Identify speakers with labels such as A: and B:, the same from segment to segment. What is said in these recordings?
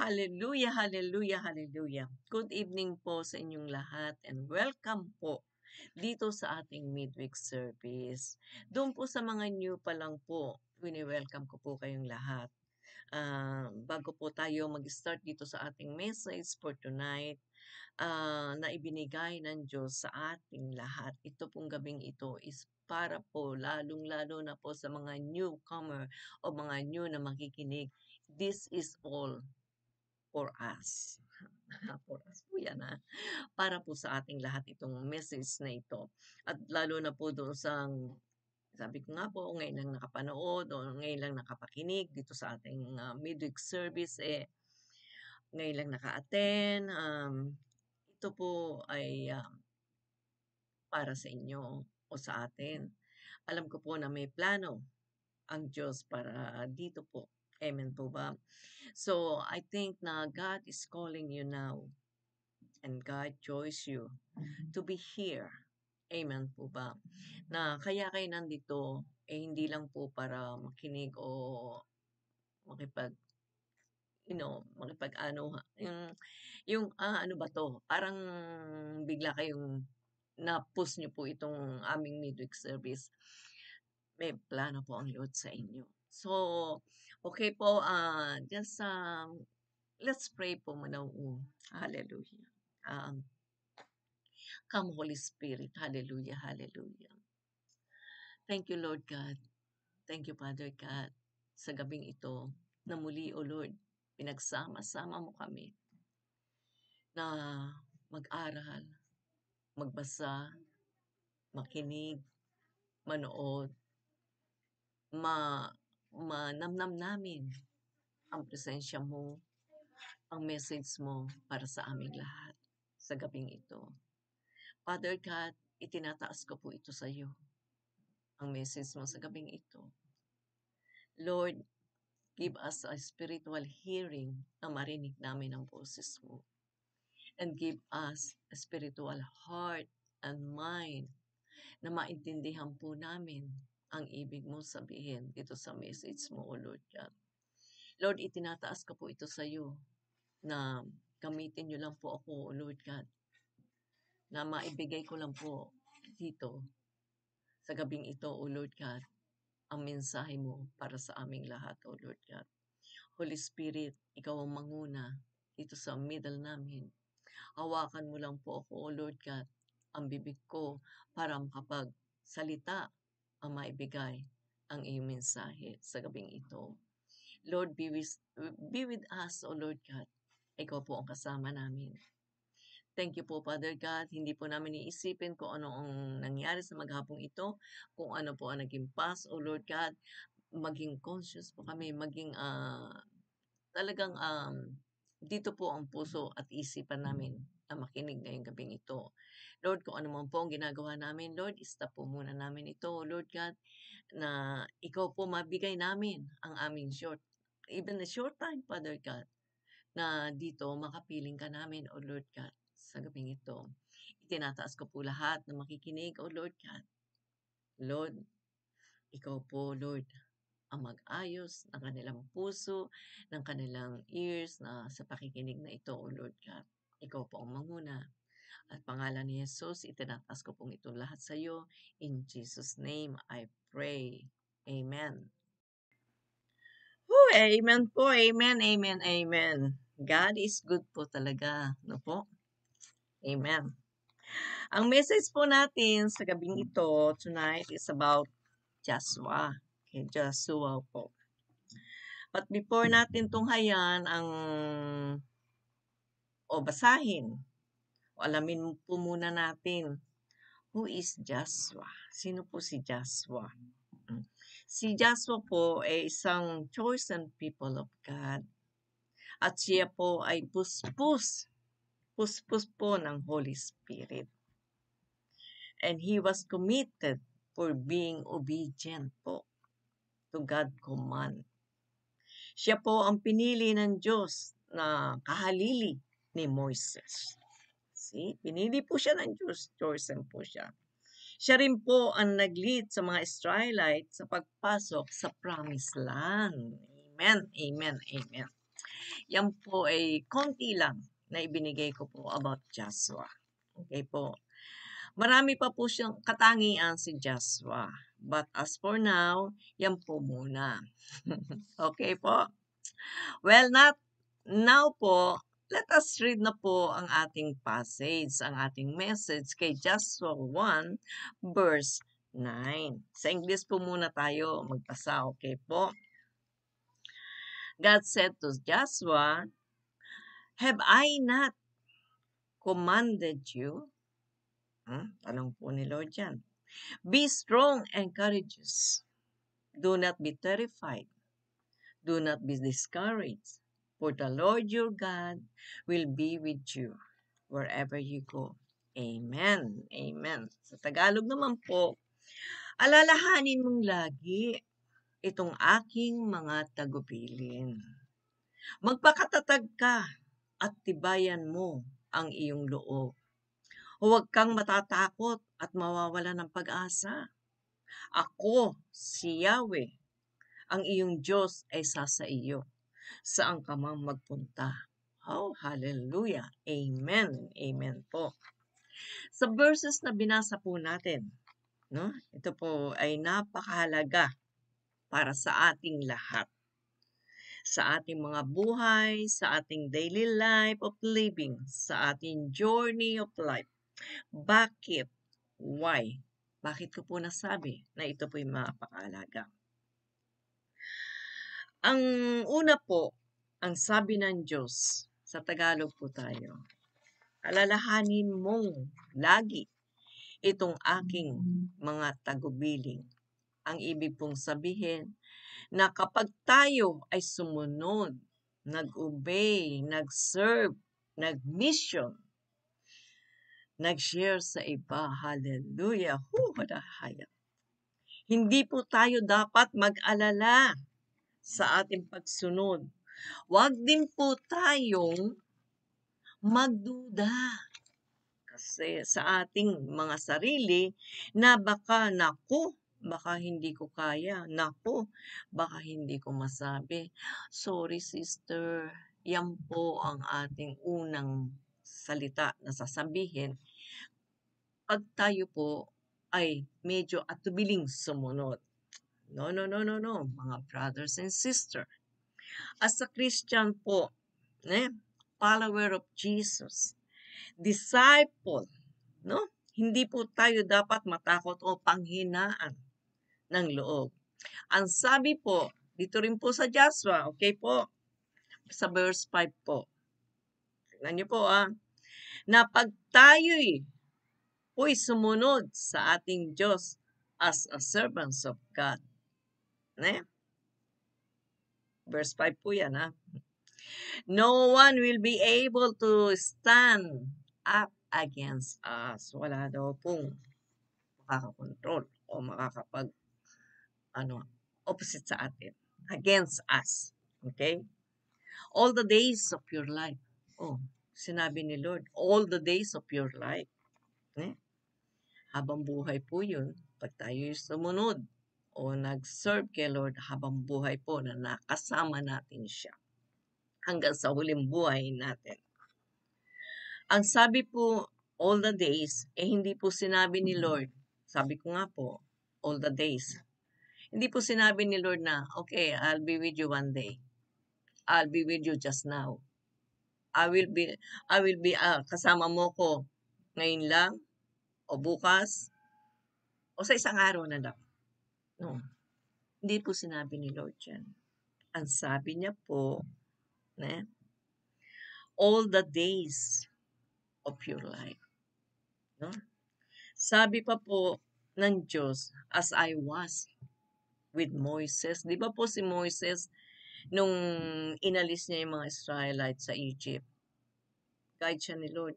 A: Hallelujah, hallelujah, hallelujah. Good evening po sa inyong lahat and welcome po dito sa ating midweek service. Doon po sa mga new pa lang po, wini-welcome ko po kayong lahat. Bago po tayo mag-start dito sa ating message for tonight, na ibinigay ng Diyos sa ating lahat. Ito pong gabing ito is para po lalong-lalo na po sa mga newcomer o mga new na makikinig. This is all for us. For us po yan para po sa ating lahat itong message na ito. At lalo na po doon sa, sabi ko nga po, ngayon lang nakapanood o ngayon lang nakapakinig dito sa ating midweek service, ngayon lang naka-attend. Ito po ay para sa inyo o sa atin. Alam ko po na may plano ang Diyos para dito po. Amen po ba? So, I think na God is calling you now and God chose you to be here. Amen po ba? Na kaya kayo nandito, hindi lang po para makinig o makipag, makipag-ano, ano ba to? Parang bigla kayong na-push nyo po itong aming midweek service. May plano po ang Lord sa inyo. So, okay po, let's pray po muna. Hallelujah. Come, Holy Spirit. Hallelujah, hallelujah. Thank you, Lord God. Thank you, Father God, sa gabing ito na muli, O Lord, pinagsama-sama mo kami na mag-aral, magbasa, makinig, manood, manamnam namin ang presensya mo, ang message mo para sa aming lahat sa gabing ito. Father God, itinataas ko po ito sa iyo, ang message mo sa gabing ito. Lord, give us a spiritual hearing na marinig namin ang boses mo. And give us a spiritual heart and mind na maintindihan po namin ang ibig mo sabihin dito sa message mo, O Lord God. Lord, itinataas ko po ito sa iyo na gamitin niyo lang po ako, O Lord God, na maibigay ko lang po dito sa gabing ito, O Lord God, ang mensahe mo para sa aming lahat, O Lord God. Holy Spirit, ikaw ang manguna dito sa middle namin. Hawakan mo lang po ako, O Lord God, ang bibig ko para makapagsalita ang maibigay ang iyong mensahe sa gabing ito. Lord, be with us, O Lord God. Ikaw po ang kasama namin. Thank you po, Father God. Hindi po namin iisipin kung ano ang nangyari sa maghapong ito, kung ano po ang naging past, O Lord God. Maging conscious po kami, maging talagang dito po ang puso at isipan namin na makinig ngayong gabing ito. Lord, kung ano man po ang ginagawa namin, Lord, stop po muna namin ito, Lord God, na ikaw po mabigay namin ang aming even a short time, Father God, na dito makapiling ka namin, O Lord God, sa gabing ito. Itinataas ko po lahat na makikinig, O Lord God. Lord, ikaw po, Lord, ang mag-ayos ng kanilang puso, ng kanilang ears na sa pakikinig na ito, O Lord God. Ikaw po ang manguna. At pangalan ni Jesus, itinataas ko pong ito lahat sa iyo. In Jesus' name, I pray. Amen. Amen po. Amen, amen, amen. God is good po talaga. No po? Amen. Ang message po natin sa gabing ito tonight is about Joshua. Okay, Joshua po. But before natin tunghayan basahin, alamin po muna natin, who is Joshua? Sino po si Joshua? Si Joshua po ay isang chosen people of God. At siya po ay puspus po ng Holy Spirit. And he was committed for being obedient po to God's command. Siya po ang pinili ng Diyos na kahalili ni Moises. See? Pinili po siya ng Diyos. Chosen po siya. Siya rin po ang nag-lead sa mga Israelites sa pagpasok sa Promised Land. Amen, amen, amen. Yan po ay konti lang na ibinigay ko po about Joshua. Okay po. Marami pa po siyang katangian si Joshua. But as for now, yan po muna. Okay po. Well, not now po, let us read na po ang ating passage, ang ating message kay Joshua 1 verse 9. Sa English po muna tayo magbasa, okay po? God said to Joshua, "Have I not commanded you?" Tanong po ni Lord yan. "Be strong and courageous. Do not be terrified. Do not be discouraged. For the Lord your God will be with you wherever you go." Amen. Amen. Sa Tagalog naman po, alalahanin mong lagi itong aking mga tagubilin. Magpakatatag ka at tibayan mo ang iyong loob. Huwag kang matatakot at mawawala ng pag-asa. Ako, si Yahweh, ang iyong Diyos ay sa iyo, saan ka mang magpunta. Oh, hallelujah. Amen. Amen po. Sa verses na binasa po natin, no? Ito po ay napakahalaga para sa ating lahat. Sa ating mga buhay, sa ating daily life of living, sa ating journey of life. Bakit? Why? Bakit ko po nasabi na ito po ay napakahalaga? Ang una po, ang sabi ng Diyos, sa Tagalog po tayo, alalahanin mong lagi itong aking mga tagubilin. Ang ibig pong sabihin na kapag tayo ay sumunod, nag-obey, nag-serve, nag-mission, nag-share sa iba, hallelujah, hadahaya. Hindi po tayo dapat mag-alala sa ating pagsunod. Huwag din po tayong magduda kasi sa ating mga sarili na baka hindi ko kaya, baka hindi ko masabi. Sorry sister, yan po ang ating unang salita na sasabihin pag tayo po ay medyo atubiling sumunod. No, mga brothers and sisters. As a Christian po, follower of Jesus, disciple, no? Hindi po tayo dapat matakot o panghinaan ng loob. Ang sabi po, dito rin po sa Joshua, okay po, sa verse 5 po. Tignan niyo po na pag tayo'y sumunod sa ating Diyos as a servants of God. Verse 5 po yan No one will be able to stand up against us. Wala daw pong makakakontrol o opposite sa atin. Against us. Okay? All the days of your life. Sinabi ni Lord, all the days of your life. Habang buhay po yun, pag tayo sumunod o nag-serve kay Lord habang buhay po na nakasama natin siya hanggang sa huling buhay natin. Ang sabi po, all the days, hindi po sinabi ni Lord, sabi ko nga po, all the days. Hindi po sinabi ni Lord na, okay, I'll be with you one day. I'll be with you just now. I will be kasama mo ko ngayon lang, o bukas, o sa isang araw na lang. No. Hindi po sinabi ni Lord yan. Ang sabi niya po, all the days of your life. No? Sabi pa po ng Diyos, as I was with Moises. Di ba po si Moises, nung inalis niya yung mga Israelites sa Egypt, guide siya ni Lord,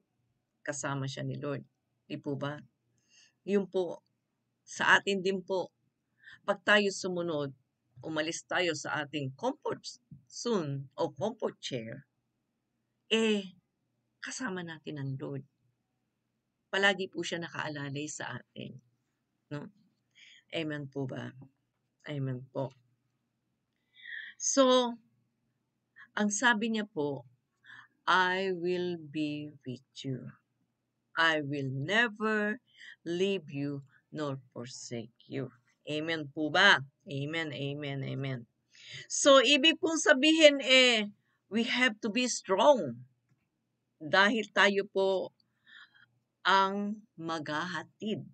A: kasama siya ni Lord. Di po ba? Yun po, sa atin din po, pag tayo sumunod, umalis tayo sa ating comfort zone o comfort chair, kasama natin ang Lord. Palagi po siya nakaalalay sa atin. No? Amen po ba? Amen po. So, Ang sabi niya po, I will be with you. I will never leave you nor forsake you. Amen po ba? Amen, amen, amen. So, ibig pong sabihin we have to be strong. Dahil tayo po ang maghahatid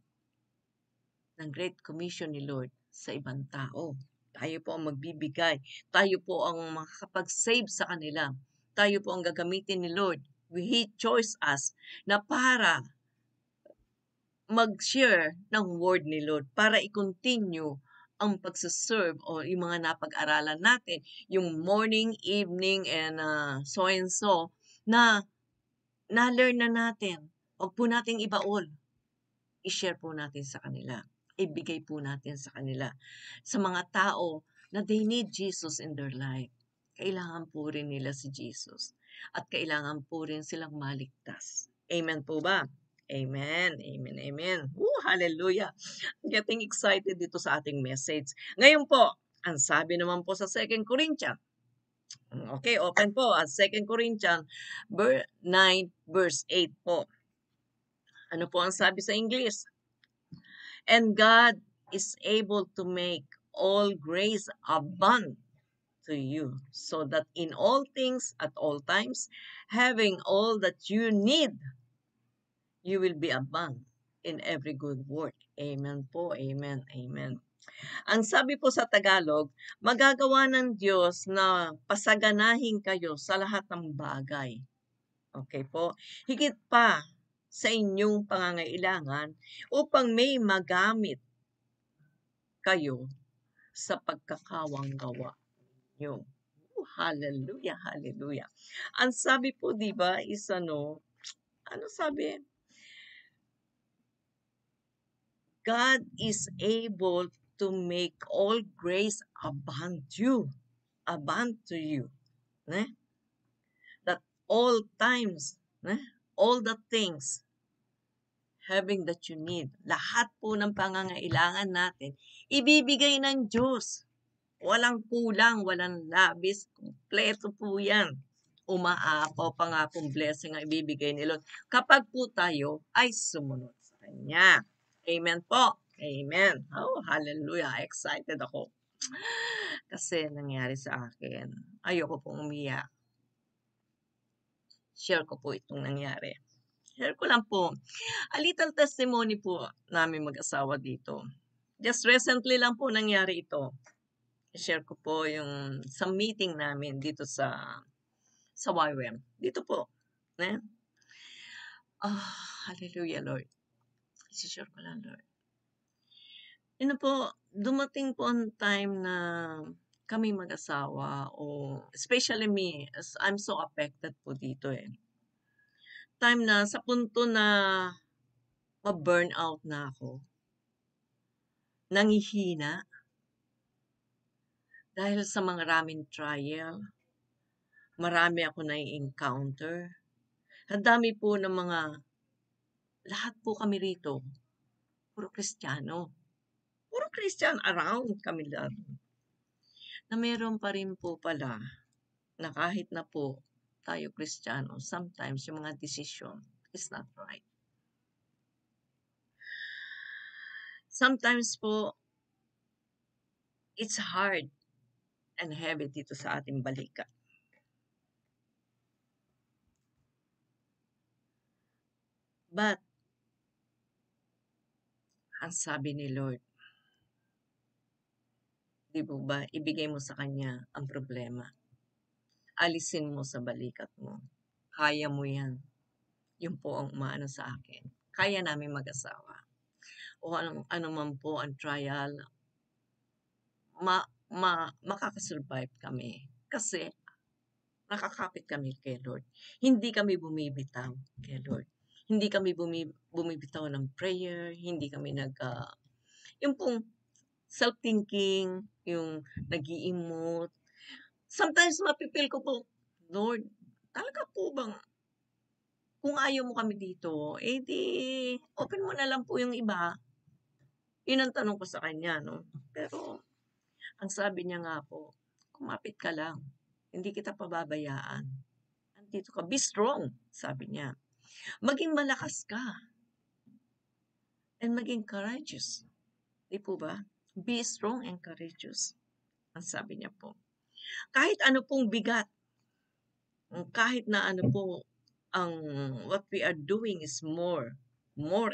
A: ng Great Commission ni Lord sa ibang tao. Tayo po ang magbibigay. Tayo po ang makakapag-save sa kanila. Tayo po ang gagamitin ni Lord. He chose us na para mag-share ng word ni Lord, para i-continue ang pagsaserve o yung mga napag-aralan natin, yung morning, evening, and so and so, na na-learn na natin. Huwag po nating ibaol. I-share po natin sa kanila. Ibigay po natin sa kanila. Sa mga tao na they need Jesus in their life. Kailangan po rin nila si Jesus. At kailangan po rin silang maligtas. Amen po ba? Amen, amen, amen. Hallelujah. Getting excited dito sa ating message. Ngayon po, ang sabi naman po sa 2 Corinthians. Okay, open po at 2 Corinthians 9 verse 8 po. Ano po ang sabi sa English? And God is able to make all grace abound to you, so that in all things at all times, having all that you need, you will be abound in every good work. Amen po, amen, amen. Ang sabi po sa Tagalog, magagawa ng Diyos na pasaganahin kayo sa lahat ng bagay. Okay po? Higit pa sa inyong pangangailangan upang may magamit kayo sa pagkakawang gawa nyo. Hallelujah, hallelujah. Ang sabi po, di ba, is ano sabi? God is able to make all grace abound to you. Ne? That all times, all the things, having that you need, lahat po ng pangangailangan natin, ibibigay ng Diyos. Walang kulang, walang labis, kumpleto po yan. Umaapaw pa nga pong blessing ang ibibigay ni Lord kapag po tayo ay sumunod sa Kanya. Amen po. Amen. Oh, hallelujah. Excited ako. Kasi nangyari sa akin. Ayoko pong umiyak. Share ko po itong nangyari. Share ko lang po. A little testimony po namin mag-asawa dito. Just recently lang po nangyari ito. Share ko po yung sa meeting namin dito sa YWAM. Dito po. Hallelujah, Lord. I-share ko lang, Lord. Yun po, dumating po ang time na kami mag-asawa o especially me, as I'm so affected po dito Time na sa punto na ma-burn out na ako. Nangihina. Dahil sa mga maraming trial, marami ako na-encounter. Ang dami po ng mga, lahat po kami rito, puro Kristiyano. Puro Christian around kami lang. Na meron pa rin po pala, na kahit na po tayo Kristiyano, sometimes yung mga decision is not right. Sometimes po, it's hard and heavy dito sa ating balikat. But, ang sabi ni Lord, di ba, ibigay mo sa Kanya ang problema. Alisin mo sa balikat mo. Kaya mo yan. Yun po ang umaano sa akin. Kaya namin mag-asawa. O ano man po ang trial, makakasurvive kami. Kasi, nakakapit kami kay Lord. Hindi kami bumibitaw kay Lord. Hindi kami bumibitaw ng prayer. Hindi kami yung pong self-thinking, yung nag-i-emote. Sometimes mapipil ko po, Lord, talaga po bang, kung ayaw mo kami dito, di, open mo na lang po yung iba. Yun ang tanong ko sa kanya, no? Pero, ang sabi niya nga po, kumapit ka lang. Hindi kita pababayaan. Andito ka. Be strong, sabi niya. Maging malakas ka and maging courageous. Di po ba? Be strong and courageous. Ang sabi niya po. Kahit ano pong bigat, kahit na ano po, ang what we are doing is more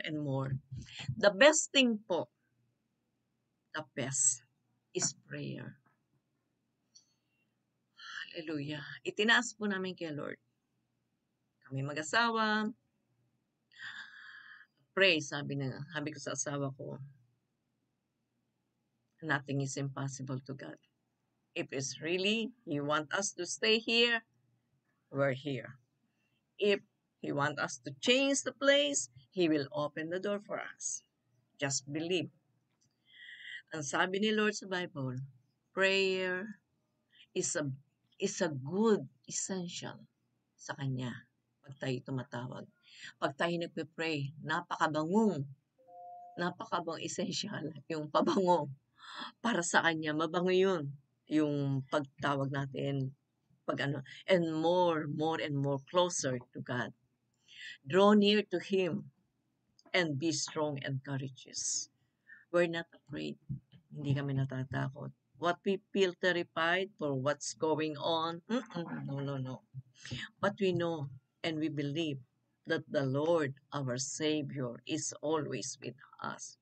A: and more. The best thing po, the best is prayer. Hallelujah. Itinaas po namin kay Lord. Kami mag-asawa, pray, sabi ko sa asawa ko, nothing is impossible to God. If it's really, He want us to stay here, we're here. If He want us to change the place, He will open the door for us. Just believe. Ang sabi ni Lord sa Bible, prayer is a good essential sa Kanya pag tayo tumatawag. Pag tayo nagpe-pray, napakabang essential, yung pabango para sa Kanya, mabango yun, yung pagtawag natin, and more and more closer to God. Draw near to Him and be strong and courageous. We're not afraid. Hindi kami natatakot. What we feel terrified for what's going on, no. But we know and we believe that the Lord, our Savior, is always with us.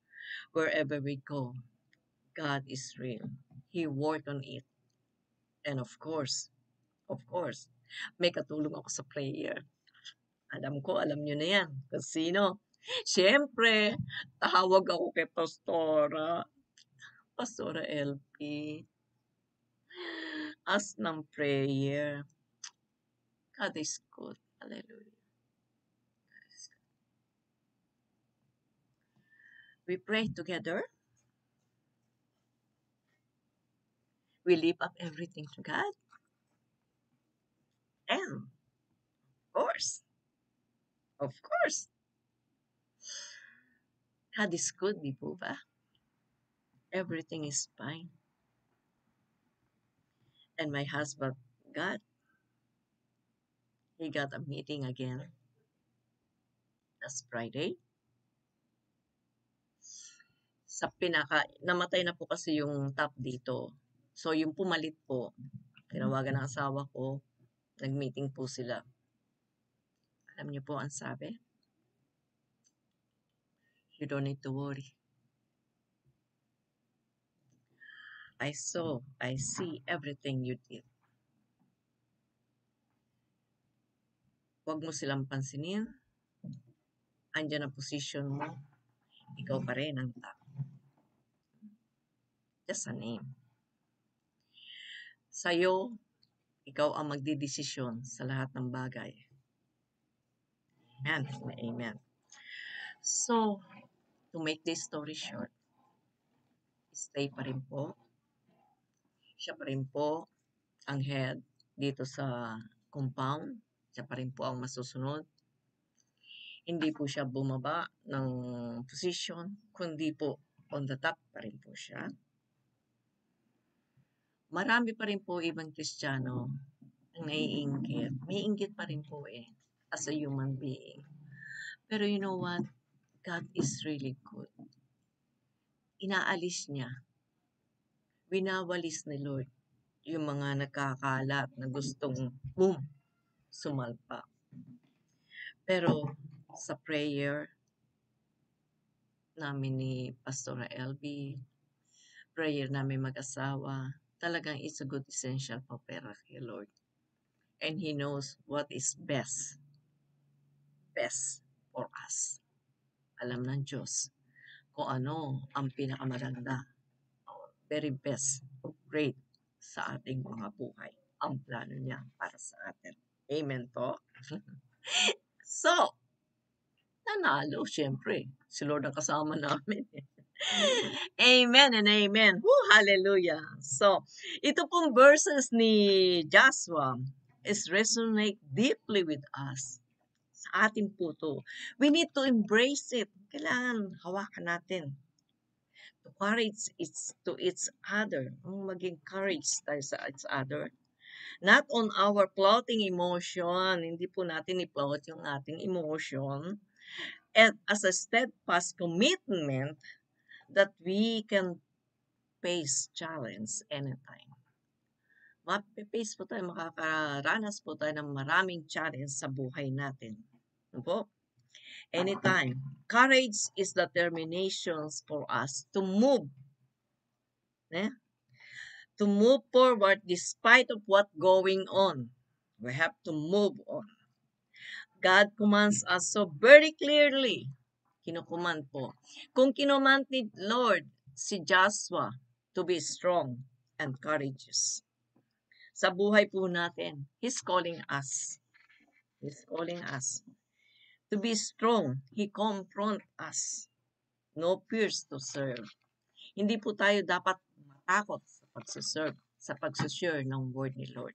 A: Wherever we go, God is real. He worked on it. And of course, may katulong ako sa prayer. Alam nyo na yan. Kung sino? Siyempre, tawag ako kay Pastora LP. As ng prayer. God is good. Hallelujah. We pray together. We lift up everything to God. And, of course, God is good, di po ba? Everything is fine. And my husband, God, he got a meeting again. Last Friday. Namatay na po kasi yung top dito. So, yung pumalit po, tinawagan ng asawa ko, nag-meeting po sila. Alam niyo po ang sabi? You don't need to worry. I see everything you did. Huwag mo silang pansinin. Andyan ang position mo. Ikaw pa rin ang top. Just a name. Sa'yo, ikaw ang magdidesisyon sa lahat ng bagay. Amen. Amen. So, to make this story short, stay pa rin po. Siya pa rin po ang head dito sa compound. Siya pa rin po ang masusunod. Hindi po siya bumaba ng position, kundi po on the top pa rin po siya. Marami pa rin po ibang Kristiyano ang naiinggit. May inggit pa rin po as a human being. Pero you know what? God is really good. Inaalis niya. Winawalis ni Lord yung mga nagkakalat na gustong sumalpa. Pero sa prayer namin ni Pastora LB, prayer namin mag-asawa, talagang it's a good essential for para kay Lord. And He knows what is best for us. Alam ng Diyos kung ano ang pinakamaganda, very best, great sa ating mga buhay. Ang plano niya para sa atin. Amen to? So, nanalo, syempre. Si Lord ang kasama namin. Amen and amen. Woo, hallelujah. So, ito pong verses ni Joshua is resonate deeply with us. Sa ating puto. We need to embrace it. Kailangan hawakan natin. To courage to each other. Maging courage tayo sa each other. Not on our plotting emotion. Hindi po natin i-plot yung ating emotion. And as a steadfast commitment that we can face challenge anytime. Mape-face po tayo, makakaranas po tayo ng maraming challenge sa buhay natin. Ano po? Anytime. Courage is the determination for us to move. To move forward despite of what going on. We have to move on. God commands us so very clearly. Kinukuman po. Kung kinuman ni Lord si Joshua to be strong and courageous. Sa buhay po natin, He's calling us. He's calling us to be strong. He confront us. No fears to serve. Hindi po tayo dapat matakot sa pagsaserve, sa pagsushare ng word ni Lord.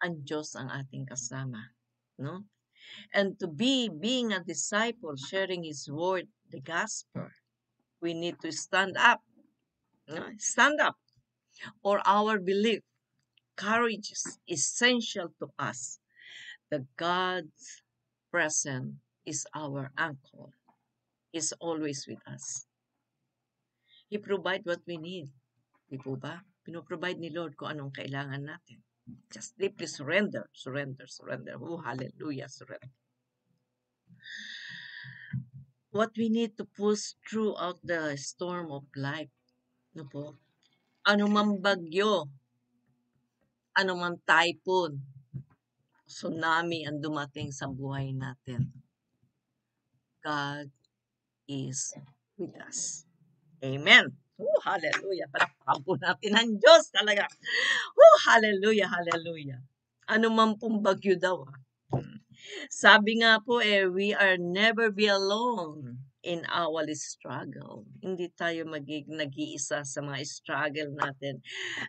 A: Ang Diyos ang ating kasama. No? And to being a disciple, sharing His word, the gospel, we need to stand up. No? Stand up for our belief. Courage is essential to us. The God's presence is our anchor. He's always with us. He provide what we need. Di po ba? Pinoprovide ni Lord kung anong kailangan natin. Just deeply surrender, surrender, surrender. Oh, hallelujah, surrender. What we need to push throughout the storm of life. No po? Ano mang bagyo, ano mang typhoon, tsunami ang dumating sa buhay natin. God is with us. Amen. Oh, hallelujah. Palakpakan po natin ang Diyos talaga. Oh, hallelujah, hallelujah. Ano man pong bagyo daw. Sabi nga po we are never be alone in our struggle. Hindi tayo nag-iisa sa mga struggle natin.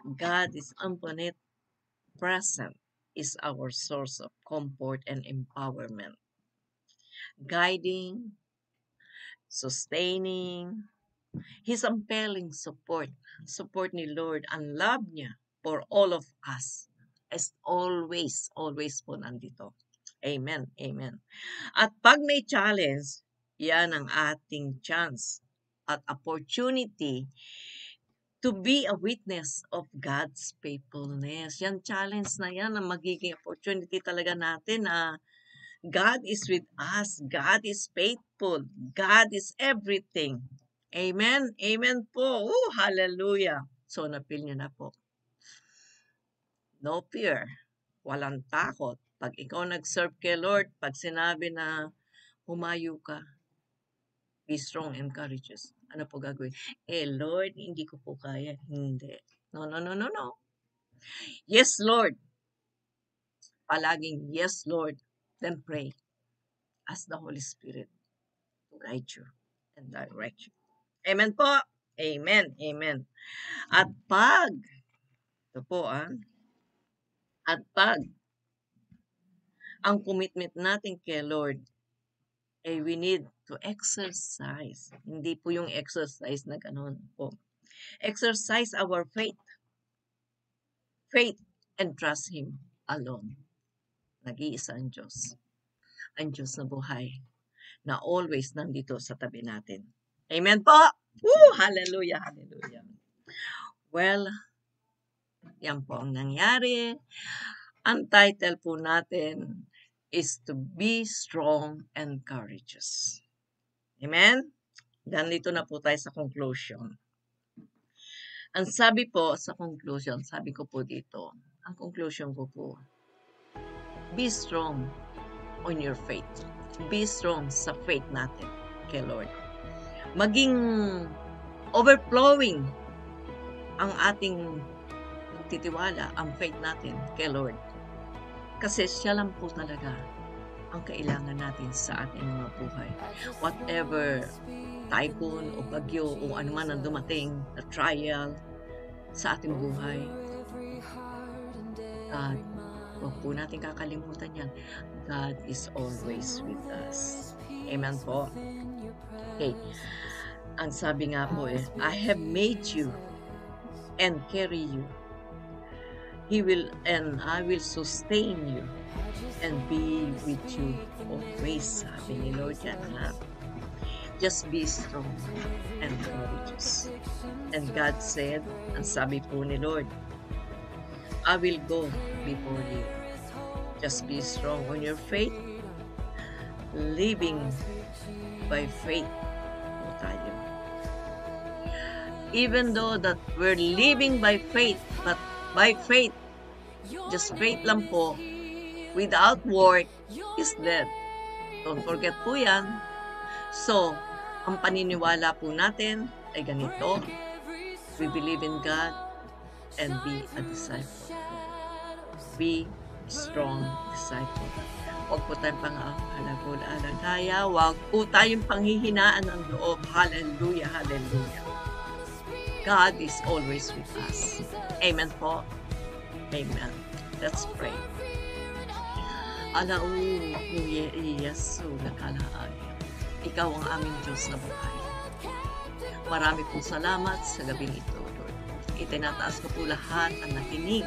A: God is infinite present, is our source of comfort and empowerment. Guiding, sustaining, His unfailing support ni Lord, ang love niya for all of us is always po nandito. Amen, amen. At pag may challenge, yan ang ating chance at opportunity to be a witness of God's faithfulness. Yan challenge na yan ang magiging opportunity talaga natin na God is with us. God is faithful. God is everything. Amen? Amen po. Oh, hallelujah. So, napil nyo na po. No fear. Walang takot. Pag ikaw nag-serve kay Lord, pag sinabi na humayo ka, be strong and courageous. Ano po gagawin? Lord, hindi ko po kaya. Hindi. No. Yes, Lord. Palaging, yes, Lord. Then pray. Ask the Holy Spirit to guide you and direct you. Amen po. Amen. Amen. At pag, ito po at pag, ang commitment natin kay Lord, we need to exercise. Hindi po yung exercise na gano'n po. Exercise our faith. Faith and trust Him alone. Nag-iisa ang Diyos. Ang Diyos na buhay, na always nandito sa tabi natin. Amen po! Woo! Hallelujah, hallelujah. Well, yan po ang nangyari. Ang title po natin is to be strong and courageous. Amen? Ganito na po tayo sa conclusion. Ang sabi po sa conclusion, sabi ko po dito, ang conclusion ko po, be strong on your faith. Be strong sa faith natin kay Lord. Maging overflowing ang ating titiwala, ang faith natin kay Lord. Kasi siya lang po talaga ang kailangan natin sa ating mga buhay. Whatever typhoon o bagyo o anuman ang dumating na trial sa ating buhay, God, huwag po natin kakalimutan yan. God is always with us. Amen po. Okay. Ang sabi nga po I have made you and carry you and I will sustain you and be with you always, sabi ni Lord yan, ha? Just be strong and courageous. And God said, ang sabi po ni Lord, I will go before you. Just be strong on your faith, living by faith po tayo. Even though that we're living by faith, but by faith, just faith lang po, without work is dead. Don't forget po yan. So, ang paniniwala po natin ay ganito. We believe in God and be a disciple. Be strong disciple. Huwag po tayong pang-alagula-alagaya. Huwag po tayong panghihinaan ng loob. Hallelujah, hallelujah. God is always with us. Amen po. Amen. Let's pray. Alaw, Yesu, nakalaay. Ikaw ang aming Diyos na buhay. Marami pong salamat sa gabing ito, Lord. Itinataas ko po lahat ang nakinig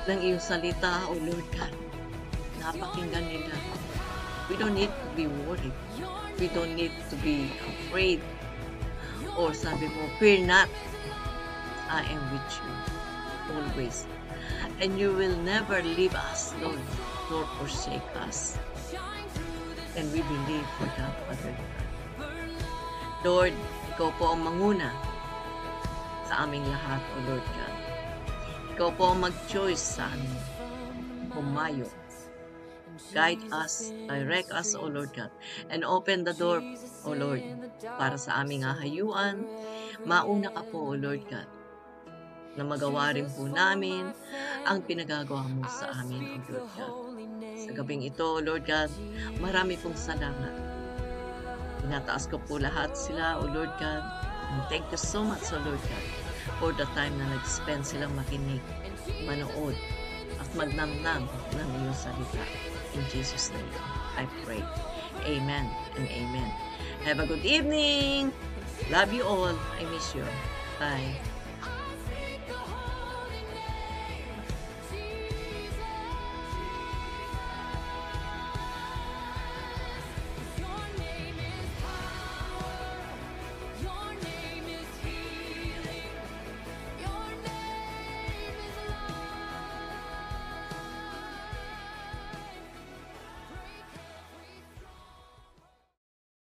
A: ng iyong salita, O Lord God. Napakinggan nila. We don't need to be worried. We don't need to be afraid. Or sabi mo, fear not. I am with you always. And you will never leave us, Lord, nor forsake us. And we believe for that, Father God. Lord, ikaw po ang manguna sa aming lahat, O Lord God. Ikaw po ang mag-choice sa amin. Humayo. Guide us, direct us, O Lord God. And open the door, O Lord, para sa aming ahayuan. Mauna ka po, O Lord God, na magawa rin po namin ang pinagagawa mo sa amin, O Lord God. Sa gabing ito, O Lord God, marami pong salamat. Tinataas ko po lahat sila, O Lord God. And thank you so much, O Lord God, for the time na nag-spend silang makinig, manood, at magnamnam ng iyong salita. In Jesus' name, I pray. Amen and amen. Have a good evening. Love you all. I miss you. Bye.